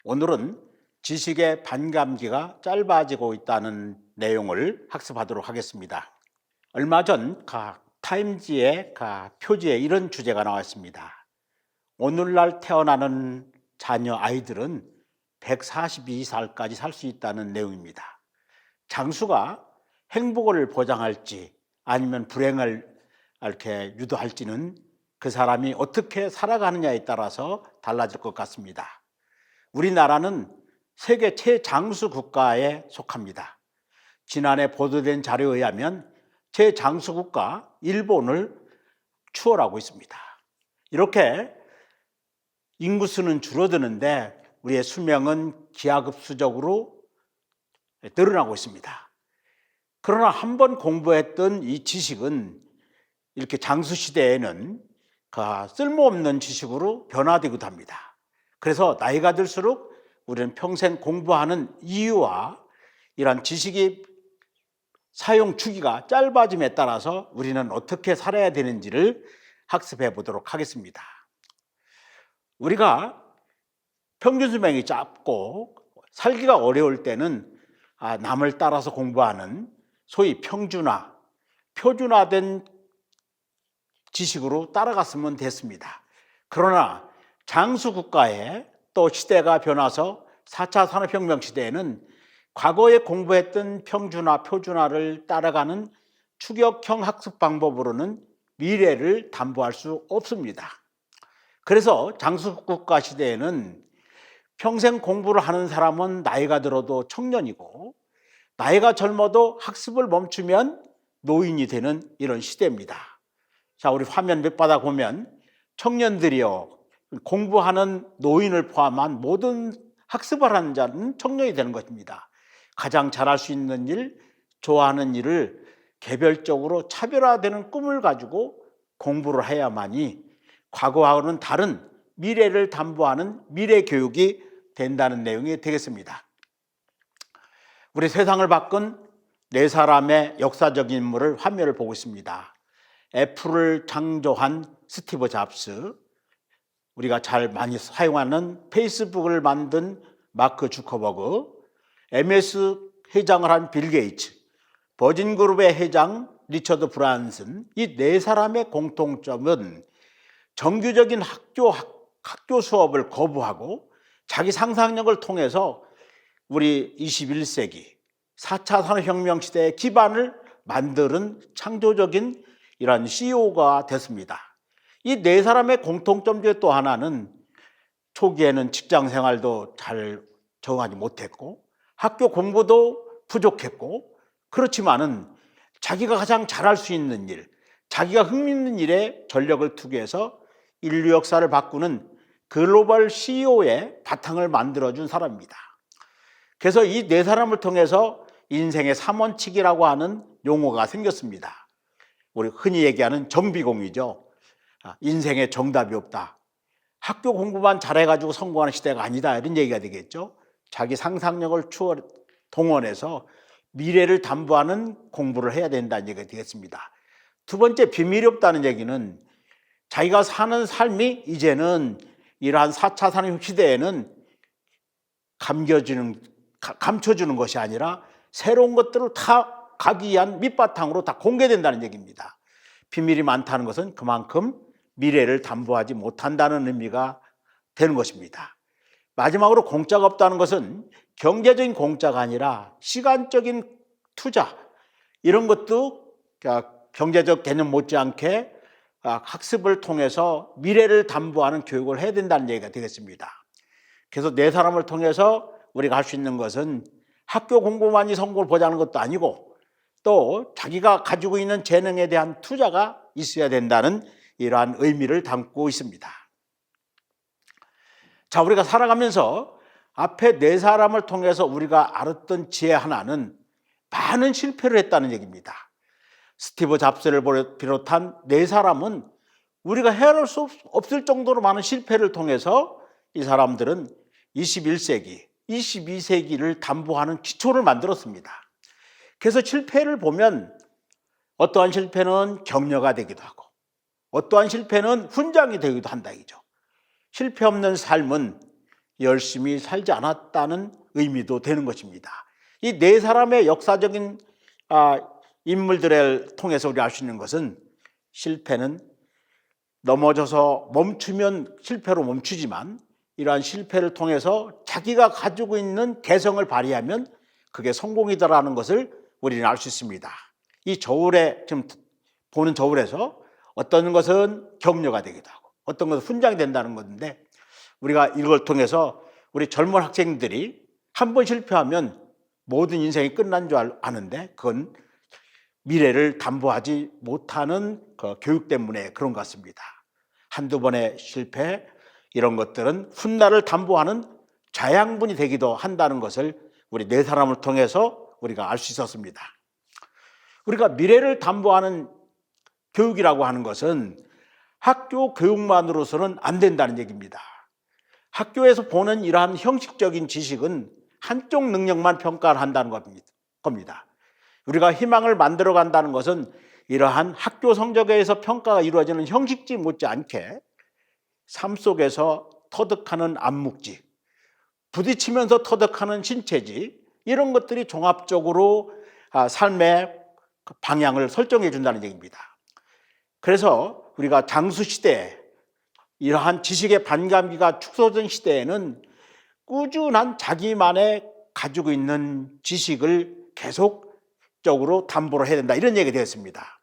오늘은 지식의 반감기가 짧아지고 있다는 내용을 학습하도록 하겠습니다. 얼마 전 타임지의 표지에 이런 주제가 나왔습니다. 오늘날 태어나는 자녀 아이들은 142살까지 살 수 있다는 내용입니다. 장수가 행복을 보장할지 아니면 불행을 이렇게 유도할지는 그 사람이 어떻게 살아가느냐에 따라서 달라질 것 같습니다. 우리나라는 세계 최장수 국가에 속합니다. 지난해 보도된 자료에 의하면 최장수 국가 일본을 추월하고 있습니다. 이렇게 인구수는 줄어드는데 우리의 수명은 기하급수적으로 늘어나고 있습니다. 그러나 한번 공부했던 이 지식은 이렇게 장수 시대에는 쓸모없는 지식으로 변화되기도 합니다. 그래서 나이가 들수록 우리는 평생 공부하는 이유와 이러한 지식이 사용 주기가 짧아짐에 따라서 우리는 어떻게 살아야 되는지를 학습해 보도록 하겠습니다. 우리가 평균 수명이 짧고 살기가 어려울 때는 남을 따라서 공부하는 소위 표준화된 지식으로 따라갔으면 됐습니다. 그러나 장수 국가에 또 시대가 변화서 4차 산업혁명 시대에는 과거에 공부했던 표준화를 따라가는 추격형 학습 방법으로는 미래를 담보할 수 없습니다. 그래서 장수 국가 시대에는 평생 공부를 하는 사람은 나이가 들어도 청년이고 나이가 젊어도 학습을 멈추면 노인이 되는 이런 시대입니다. 자, 우리 화면 밑바닥 보면 청년들이요, 공부하는 노인을 포함한 모든 학습을 하는 자는 청년이 되는 것입니다. 가장 잘할 수 있는 일, 좋아하는 일을 개별적으로 차별화되는 꿈을 가지고 공부를 해야만이 과거와는 다른 미래를 담보하는 미래 교육이 된다는 내용이 되겠습니다. 우리 세상을 바꾼 네 사람의 역사적인 인물을 화면을 보고 있습니다. 애플을 창조한 스티브 잡스, 우리가 잘 많이 사용하는 페이스북을 만든 마크 주커버그, MS 회장을 한 빌 게이츠, 버진그룹의 회장 리처드 브란슨, 이 네 사람의 공통점은 정규적인 학교 수업을 거부하고 자기 상상력을 통해서 우리 21세기 4차 산업혁명 시대의 기반을 만드는 창조적인 이런 CEO가 됐습니다. 이 네 사람의 공통점 중에 또 하나는 초기에는 직장 생활도 잘 적응하지 못했고 학교 공부도 부족했고, 그렇지만은 자기가 가장 잘할 수 있는 일, 자기가 흥미있는 일에 전력을 투기해서 인류 역사를 바꾸는 글로벌 CEO의 바탕을 만들어준 사람입니다. 그래서 이 네 사람을 통해서 인생의 3원칙이라고 하는 용어가 생겼습니다. 우리 흔히 얘기하는 정비공이죠. 인생에 정답이 없다. 학교 공부만 잘해가지고 성공하는 시대가 아니다, 이런 얘기가 되겠죠. 자기 상상력을 동원해서 미래를 담보하는 공부를 해야 된다는 얘기가 되겠습니다. 두 번째, 비밀이 없다는 얘기는 자기가 사는 삶이 이제는 이러한 4차 산업 시대에는 감춰주는 것이 아니라 새로운 것들을 다 가기 위한 밑바탕으로 다 공개된다는 얘기입니다. 비밀이 많다는 것은 그만큼 미래를 담보하지 못한다는 의미가 되는 것입니다. 마지막으로 공짜가 없다는 것은 경제적인 공짜가 아니라 시간적인 투자, 이런 것도 경제적 개념 못지않게 학습을 통해서 미래를 담보하는 교육을 해야 된다는 얘기가 되겠습니다. 그래서 네 사람을 통해서 우리가 할 수 있는 것은 학교 공부만이 성공을 보장하는 것도 아니고 또 자기가 가지고 있는 재능에 대한 투자가 있어야 된다는 이러한 의미를 담고 있습니다. 자, 우리가 살아가면서 앞에 네 사람을 통해서 우리가 알았던 지혜 하나는 많은 실패를 했다는 얘기입니다. 스티브 잡스를 비롯한 네 사람은 우리가 헤아릴 수 없을 정도로 많은 실패를 통해서 이 사람들은 21세기, 22세기를 담보하는 기초를 만들었습니다. 그래서 실패를 보면 어떠한 실패는 격려가 되기도 하고 어떠한 실패는 훈장이 되기도 한다 이죠. 실패 없는 삶은 열심히 살지 않았다는 의미도 되는 것입니다. 이 네 사람의 역사적인 인물들을 통해서 우리 알 수 있는 것은 실패는 넘어져서 멈추면 실패로 멈추지만 이러한 실패를 통해서 자기가 가지고 있는 개성을 발휘하면 그게 성공이다라는 것을 우리는 알 수 있습니다. 이 저울에 지금 보는 저울에서 어떤 것은 격려가 되기도 하고 어떤 것은 훈장이 된다는 건데 우리가 이걸 통해서 우리 젊은 학생들이 한 번 실패하면 모든 인생이 끝난 줄 아는데 그건 미래를 담보하지 못하는 그 교육 때문에 그런 것 같습니다. 한두 번의 실패 이런 것들은 훗날을 담보하는 자양분이 되기도 한다는 것을 우리 네 사람을 통해서 우리가 알 수 있었습니다. 우리가 미래를 담보하는 교육이라고 하는 것은 학교 교육만으로서는 안 된다는 얘기입니다. 학교에서 보는 이러한 형식적인 지식은 한쪽 능력만 평가를 한다는 겁니다. 우리가 희망을 만들어 간다는 것은 이러한 학교 성적에서 평가가 이루어지는 형식지 못지않게 삶 속에서 터득하는 암묵지, 부딪히면서 터득하는 신체지 이런 것들이 종합적으로 삶의 방향을 설정해 준다는 얘기입니다. 그래서 우리가 장수시대 이러한 지식의 반감기가 축소된 시대에는 꾸준한 자기만의 가지고 있는 지식을 계속적으로 담보를 해야 된다 이런 얘기가 되었습니다.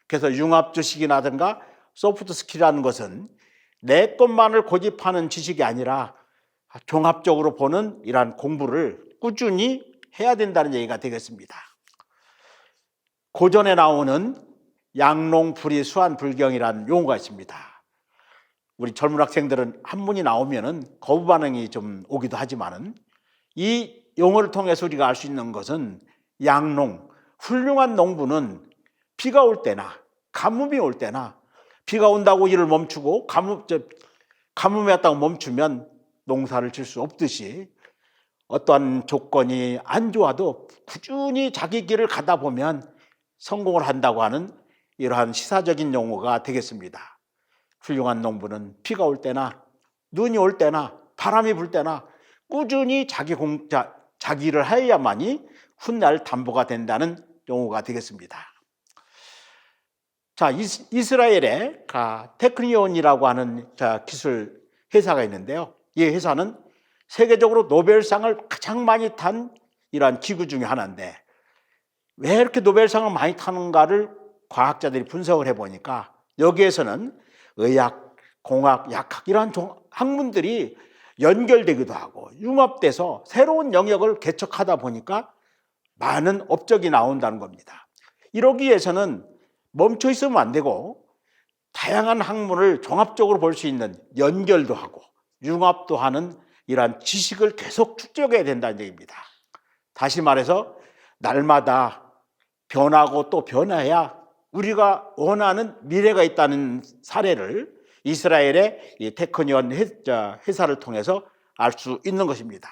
그래서 융합주식이라든가 소프트 스킬이라는 것은 내 것만을 고집하는 지식이 아니라 종합적으로 보는 이러한 공부를 꾸준히 해야 된다는 얘기가 되겠습니다. 고전에 나오는 양롱불이 수한불경이라는 용어가 있습니다. 우리 젊은 학생들은 한문이 나오면은 거부 반응이 좀 오기도 하지만은 이 용어를 통해서 우리가 알 수 있는 것은 양농, 훌륭한 농부는 비가 올 때나 가뭄이 올 때나 비가 온다고 일을 멈추고 가뭄이 왔다고 멈추면 농사를 질 수 없듯이 어떠한 조건이 안 좋아도 꾸준히 자기 길을 가다 보면 성공을 한다고 하는 이러한 시사적인 용어가 되겠습니다. 훌륭한 농부는 비가 올 때나 눈이 올 때나 바람이 불 때나 꾸준히 자기 일을 해야만이 훗날 담보가 된다는 용어가 되겠습니다. 자, 이스라엘에 테크니온이라고 하는 기술 회사가 있는데요. 이 회사는 세계적으로 노벨상을 가장 많이 탄 이러한 기구 중에 하나인데 왜 이렇게 노벨상을 많이 타는가를 과학자들이 분석을 해보니까 여기에서는 의학, 공학, 약학 이러한 학문들이 연결되기도 하고 융합돼서 새로운 영역을 개척하다 보니까 많은 업적이 나온다는 겁니다. 이러기 위해서는 멈춰 있으면 안 되고 다양한 학문을 종합적으로 볼 수 있는 연결도 하고 융합도 하는 이러한 지식을 계속 축적해야 된다는 얘기입니다. 다시 말해서 날마다 변하고 또 변해야 우리가 원하는 미래가 있다는 사례를 이스라엘의 이 테크니온 회사를 통해서 알 수 있는 것입니다.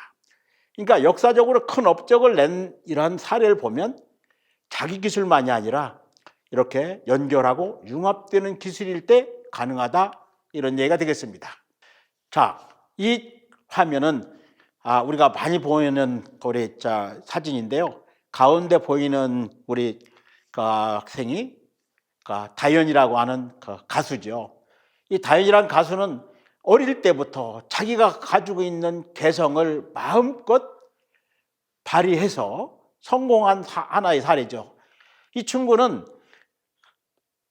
그러니까 역사적으로 큰 업적을 낸 이러한 사례를 보면 자기 기술만이 아니라 이렇게 연결하고 융합되는 기술일 때 가능하다 이런 얘기가 되겠습니다. 자, 이 화면은 우리가 많이 보이는 우리 사진인데요. 가운데 보이는 우리 학생이 다현이라고 하는 가수죠. 이 다현이라는 가수는 어릴 때부터 자기가 가지고 있는 개성을 마음껏 발휘해서 성공한 하나의 사례죠. 이 친구는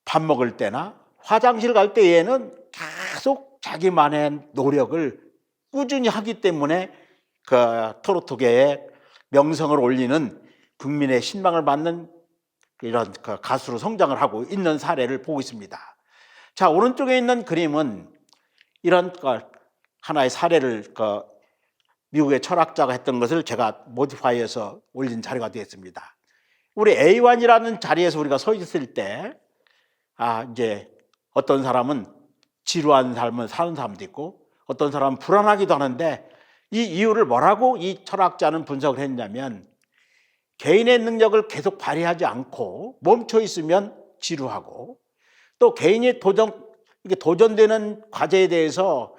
밥 먹을 때나 화장실 갈 때에는 계속 자기만의 노력을 꾸준히 하기 때문에 트로트계의 명성을 올리는 국민의 신망을 받는 이런 가수로 성장을 하고 있는 사례를 보고 있습니다. 자, 오른쪽에 있는 그림은 이런 하나의 사례를 미국의 철학자가 했던 것을 제가 모디파이해서 올린 자료가 되었습니다. 우리 A1이라는 자리에서 우리가 서 있을 때 이제 어떤 사람은 지루한 삶을 사는 사람도 있고 어떤 사람은 불안하기도 하는데 이 이유를 뭐라고 이 철학자는 분석을 했냐면 개인의 능력을 계속 발휘하지 않고 멈춰 있으면 지루하고 또 개인이 도전되는 과제에 대해서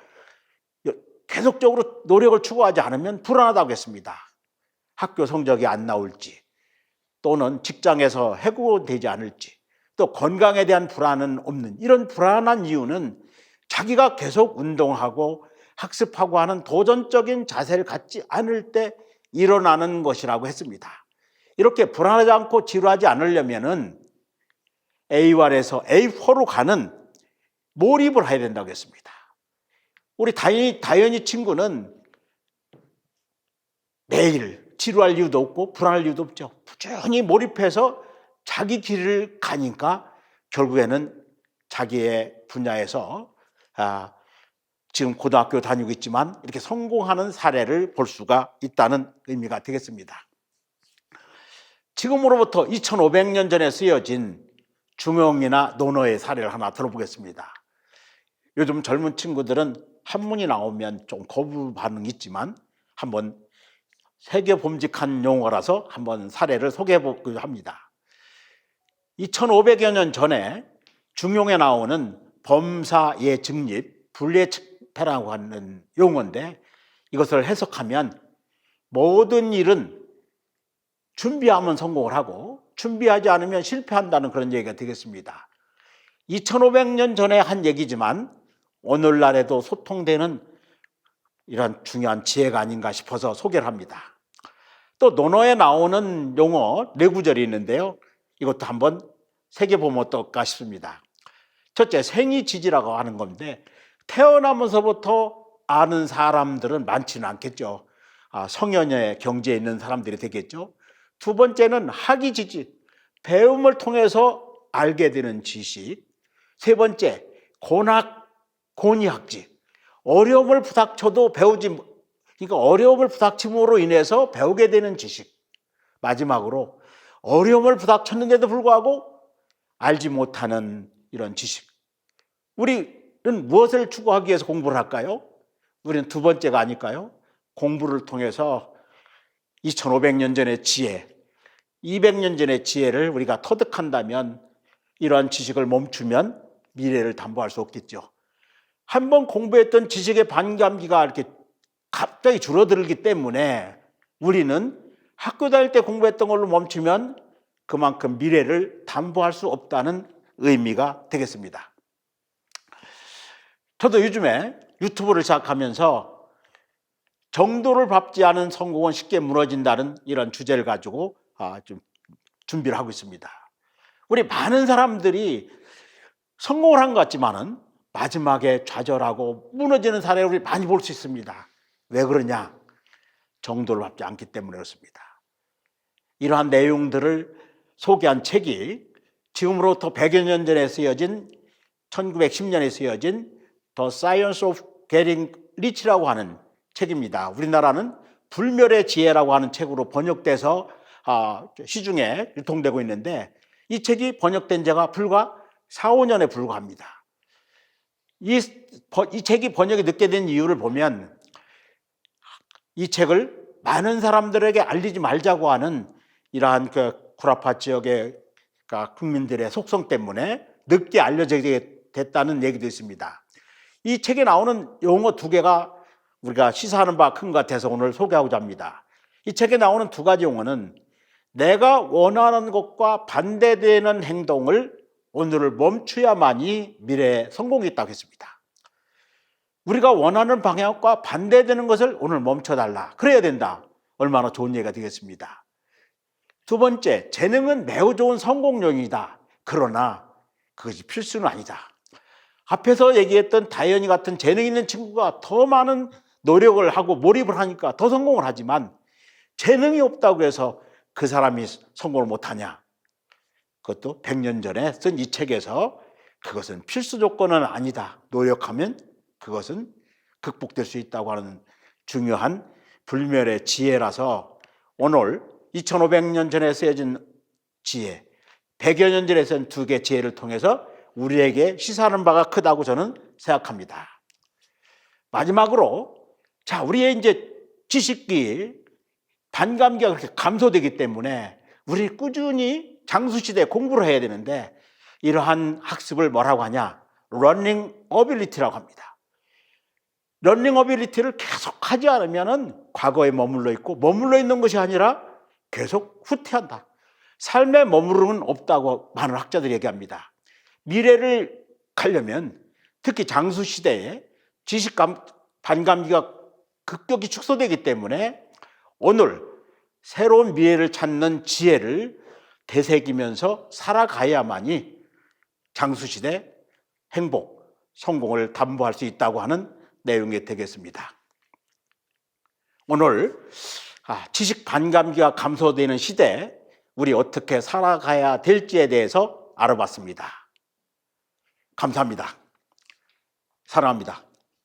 계속적으로 노력을 추구하지 않으면 불안하다고 했습니다. 학교 성적이 안 나올지, 또는 직장에서 해고되지 않을지, 또 건강에 대한 불안은 없는, 이런 불안한 이유는 자기가 계속 운동하고 학습하고 하는 도전적인 자세를 갖지 않을 때 일어나는 것이라고 했습니다. 이렇게 불안하지 않고 지루하지 않으려면은 A1에서 A4로 가는 몰입을 해야 된다고 했습니다. 우리 다현이 친구는 매일 지루할 이유도 없고 불안할 이유도 없죠. 꾸준히 몰입해서 자기 길을 가니까 결국에는 자기의 분야에서 지금 고등학교 다니고 있지만 이렇게 성공하는 사례를 볼 수가 있다는 의미가 되겠습니다. 지금으로부터 2500년 전에 쓰여진 중용이나 논어의 사례를 하나 들어보겠습니다. 요즘 젊은 친구들은 한문이 나오면 좀 거부 반응이 있지만 한번 세계 범직한 용어라서 한번 사례를 소개해 보기로 합니다. 2500여 년 전에 중용에 나오는 범사예 증립, 불예측패라고 하는 용어인데, 이것을 해석하면 모든 일은 준비하면 성공을 하고 준비하지 않으면 실패한다는 그런 얘기가 되겠습니다. 2500년 전에 한 얘기지만 오늘날에도 소통되는 이런 중요한 지혜가 아닌가 싶어서 소개를 합니다. 또 논어에 나오는 용어 네 구절이 있는데요, 이것도 한번 새겨보면 어떨까 싶습니다. 첫째, 생이지지라고 하는 건데, 태어나면서부터 아는 사람들은 많지는 않겠죠. 성현의 경지에 있는 사람들이 되겠죠. 두 번째는 학이지지, 배움을 통해서 알게 되는 지식. 세 번째, 고학곤이학지, 어려움을 부닥쳐도 그러니까 어려움을 부닥침으로 인해서 배우게 되는 지식. 마지막으로 어려움을 부닥쳤는데도 불구하고 알지 못하는 이런 지식. 우리는 무엇을 추구하기 위해서 공부를 할까요? 우리는 두 번째가 아닐까요? 공부를 통해서 2500년 전의 지혜, 200년 전의 지혜를 우리가 터득한다면, 이러한 지식을 멈추면 미래를 담보할 수 없겠죠. 한번 공부했던 지식의 반감기가 이렇게 갑자기 줄어들기 때문에 우리는 학교 다닐 때 공부했던 걸로 멈추면 그만큼 미래를 담보할 수 없다는 의미가 되겠습니다. 저도 요즘에 유튜브를 시작하면서 정도를 밟지 않은 성공은 쉽게 무너진다는 이런 주제를 가지고 좀 준비를 하고 있습니다. 우리 많은 사람들이 성공을 한 것 같지만은 마지막에 좌절하고 무너지는 사례를 우리 많이 볼 수 있습니다. 왜 그러냐? 정도를 밟지 않기 때문에 그렇습니다. 이러한 내용들을 소개한 책이 지금으로부터 100여 년 전에 쓰여진, 1910년에 쓰여진 The Science of Getting Rich라고 하는 책입니다. 우리나라는 불멸의 지혜라고 하는 책으로 번역돼서 시중에 유통되고 있는데, 이 책이 번역된 지가 불과 4, 5년에 불과합니다. 이 책이 번역이 늦게 된 이유를 보면, 이 책을 많은 사람들에게 알리지 말자고 하는 이러한 구라파 지역의 국민들의 속성 때문에 늦게 알려지게 됐다는 얘기도 있습니다. 이 책에 나오는 용어 두 개가 우리가 시사하는 바가 큰 것 같아서 오늘 소개하고자 합니다. 이 책에 나오는 두 가지 용어는 내가 원하는 것과 반대되는 행동을 오늘을 멈춰야만이 미래에 성공이 있다고 했습니다. 우리가 원하는 방향과 반대되는 것을 오늘 멈춰달라, 그래야 된다. 얼마나 좋은 얘기가 되겠습니다. 두 번째, 재능은 매우 좋은 성공용이다. 그러나 그것이 필수는 아니다. 앞에서 얘기했던 다현이 같은 재능 있는 친구가 더 많은 노력을 하고 몰입을 하니까 더 성공을 하지만, 재능이 없다고 해서 그 사람이 성공을 못하냐? 그것도 100년 전에 쓴 이 책에서 그것은 필수 조건은 아니다. 노력하면 그것은 극복될 수 있다고 하는 중요한 불멸의 지혜라서, 오늘 2500년 전에 쓰여진 지혜, 100여 년 전에 쓴 두 개의 지혜를 통해서 우리에게 시사하는 바가 크다고 저는 생각합니다. 마지막으로, 우리의 이제 지식기 반감기가 그렇게 감소되기 때문에 우리 꾸준히 장수시대에 공부를 해야 되는데, 이러한 학습을 뭐라고 하냐? 러닝 어빌리티라고 합니다. 러닝어빌리티를 계속 하지 않으면 과거에 머물러 있고, 머물러 있는 것이 아니라 계속 후퇴한다. 삶의 머무름은 없다고 많은 학자들이 얘기합니다. 미래를 가려면 특히 장수시대에 지식 반감기가 급격히 축소되기 때문에 오늘 새로운 미래를 찾는 지혜를 되새기면서 살아가야만이 장수시대 행복, 성공을 담보할 수 있다고 하는 내용이 되겠습니다. 오늘 지식 반감기가 감소되는 시대에 우리 어떻게 살아가야 될지에 대해서 알아봤습니다. 감사합니다. 사랑합니다.